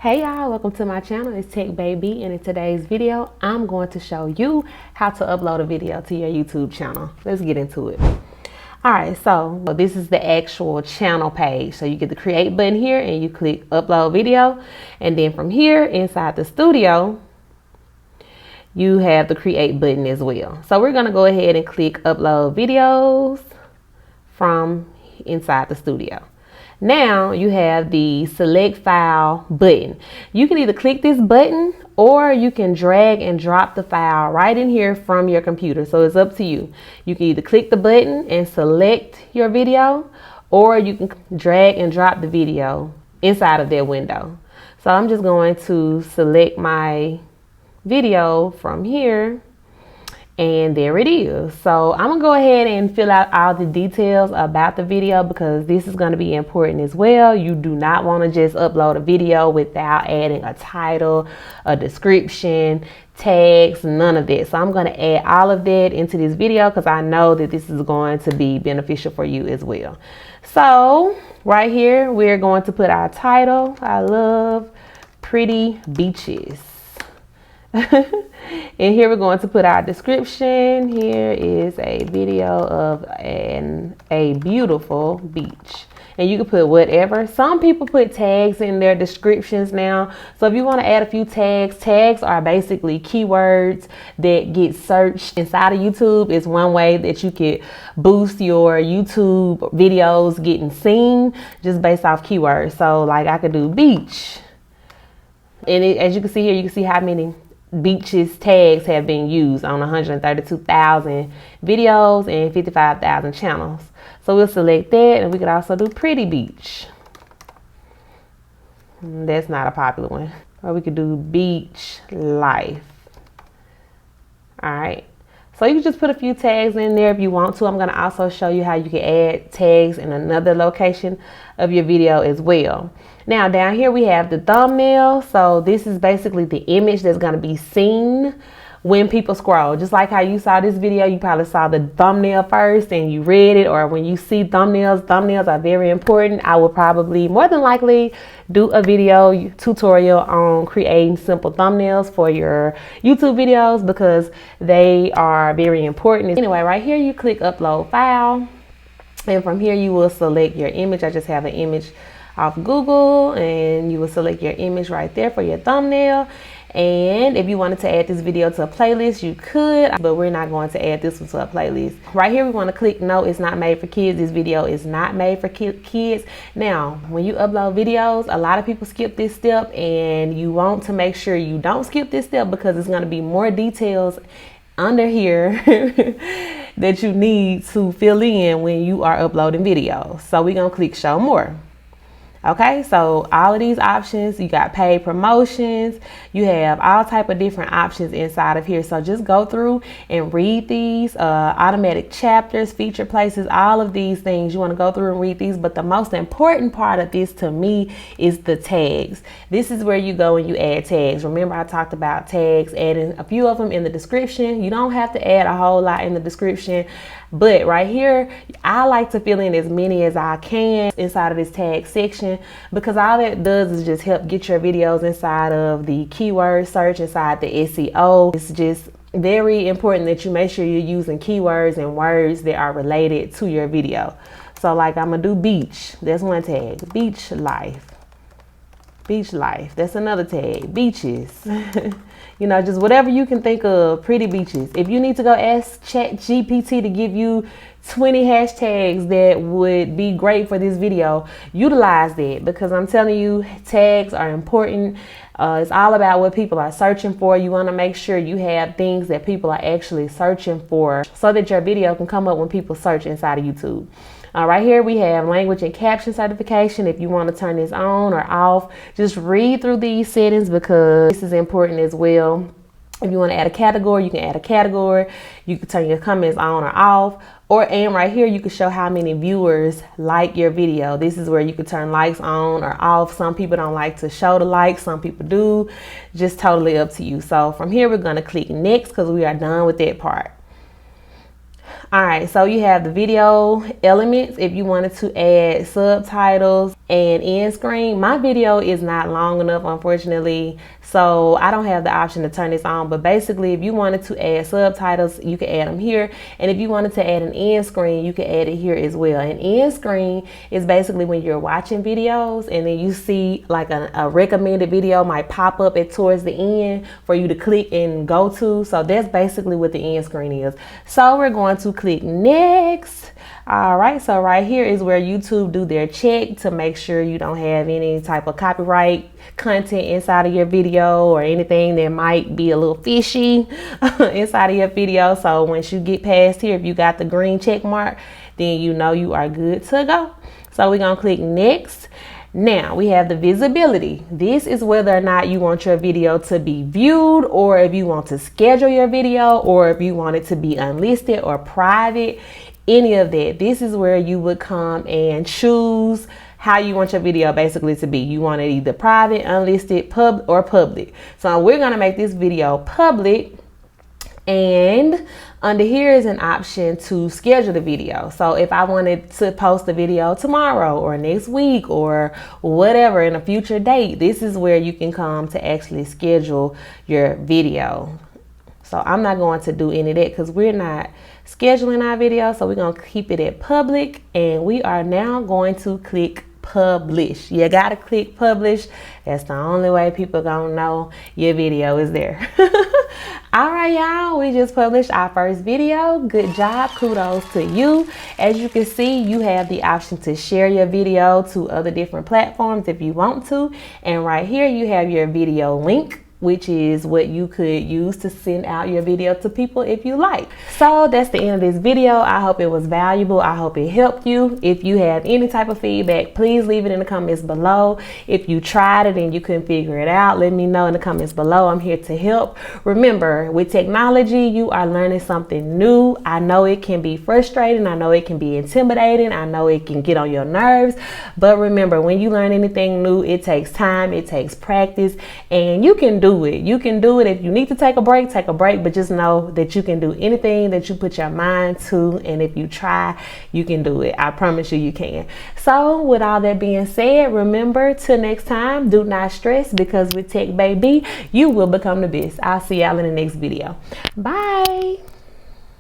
Hey y'all, welcome to my channel. It's Tech Baby, and in today's video I'm going to show you how to upload a video to your YouTube channel. Let's get into it. Alright, so this is the actual channel page. So you get the create button here and you click upload video, and then from here inside the studio you have the create button as well. So we're going to go ahead and click upload videos from inside the studio. Now you have the select file button. You can either click this button or you can drag and drop the file right in here from your computer. So it's up to you. You can either click the button and select your video, or you can drag and drop the video inside of their window. So I'm just going to select my video from here. And there it is. So I'm gonna go ahead and fill out all the details about the video because this is gonna be important as well. You do not wanna just upload a video without adding a title, a description, tags, none of that. So I'm gonna add all of that into this video because I know that this is going to be beneficial for you as well. So right here, we're going to put our title. I love pretty beaches. And here we're going to put our description. Here is a video of a beautiful beach, and you can put whatever. Some people put tags in their descriptions now, so if you want to add a few tags are basically keywords that get searched inside of YouTube. It's one way that you could boost your YouTube videos getting seen just based off keywords. So like I could do beach, and as you can see here, you can see how many beaches tags have been used on 132,000 videos and 55,000 channels. So we'll select that, and we could also do pretty beach. That's not a popular one. Or we could do beach life. All right. So you can just put a few tags in there if you want to. I'm going to also show you how you can add tags in another location of your video as well. Now down here we have the thumbnail. So this is basically the image that's going to be seen when people scroll. Just like how you saw this video, you probably saw the thumbnail first and you read it, or when you see thumbnails are very important. I will probably more than likely do a video tutorial on creating simple thumbnails for your YouTube videos because they are very important. Anyway, right here you click upload file, and from here you will select your image. I just have an image off Google, and you will select your image right there for your thumbnail. And if you wanted to add this video to a playlist, you could, but we're not going to add this one to a playlist. Right here we want to click no, it's not made for kids. This video is not made for kids. Now when you upload videos, a lot of people skip this step, and you want to make sure you don't skip this step because it's going to be more details under here that you need to fill in when you are uploading videos. So we're going to click show more. Okay, so all of these options, you got paid promotions, you have all type of different options inside of here. So just go through and read these, automatic chapters, feature places, all of these things. You want to go through and read these, but the most important part of this to me is the tags. This is where you go and you add tags. Remember I talked about tags, adding a few of them in the description. You don't have to add a whole lot in the description, but right here, I like to fill in as many as I can inside of this tag section, because all that does is just help get your videos inside of the keyword search, inside the SEO. It's just very important that you make sure you're using keywords and words that are related to your video. So like I'm gonna do beach, that's one tag. Beach life. Beach life, that's another tag. Beaches. You know, just whatever you can think of, pretty beaches. If you need to go ask ChatGPT to give you 20 hashtags that would be great for this video, utilize that, because I'm telling you, tags are important. It's all about what people are searching for. You want to make sure you have things that people are actually searching for so that your video can come up when people search inside of YouTube. Right here we have language and caption certification. If you want to turn this on or off, just read through these settings because this is important as well. If you want to add a category, you can add a category. You can turn your comments on or off. And right here you can show how many viewers like your video. This is where you can turn likes on or off. Some people don't like to show the likes, some people do. Just totally up to you. So from here we're going to click next because we are done with that part. All right, so you have the video elements. If you wanted to add subtitles, and end screen. My video is not long enough, unfortunately, so I don't have the option to turn this on. But basically, if you wanted to add subtitles, you can add them here. And if you wanted to add an end screen, you can add it here as well. An end screen is basically when you're watching videos and then you see like a recommended video might pop up at towards the end for you to click and go to. So that's basically what the end screen is. So we're going to click next. All right, so right here is where YouTube do their check to make sure you don't have any type of copyright content inside of your video or anything that might be a little fishy inside of your video. So once you get past here, if you got the green check mark, then you know you are good to go. So we're gonna click next. Now we have the visibility. This is whether or not you want your video to be viewed, or if you want to schedule your video, or if you want it to be unlisted or private. Any of that. This is where you would come and choose how you want your video basically to be. You want it either private, unlisted, or public. So we're gonna make this video public, and under here is an option to schedule the video. So if I wanted to post the video tomorrow or next week or whatever in a future date, this is where you can come to actually schedule your video. So I'm not going to do any of that because we're not scheduling our video. So we're going to keep it at public, and we are now going to click publish. You got to click publish. That's the only way people gonna know your video is there. All right, y'all, we just published our first video. Good job. Kudos to you. As you can see, you have the option to share your video to other different platforms if you want to. And right here, you have your video link, which is what you could use to send out your video to people if you like. So that's the end of this video. I hope it was valuable. I hope it helped you. If you have any type of feedback, please leave it in the comments below. If you tried it and you couldn't figure it out, let me know in the comments below. I'm here to help. Remember, with technology, you are learning something new. I know it can be frustrating. I know it can be intimidating. I know it can get on your nerves. But remember, when you learn anything new, it takes time, it takes practice, and you can do it. You can do it. If you need to take a break, but just know that you can do anything that you put your mind to, and if you try, you can do it. I promise you, you can. So with all that being said, remember, till next time, do not stress, because with Tech Baby, you will become the best. I'll see y'all in the next video. Bye.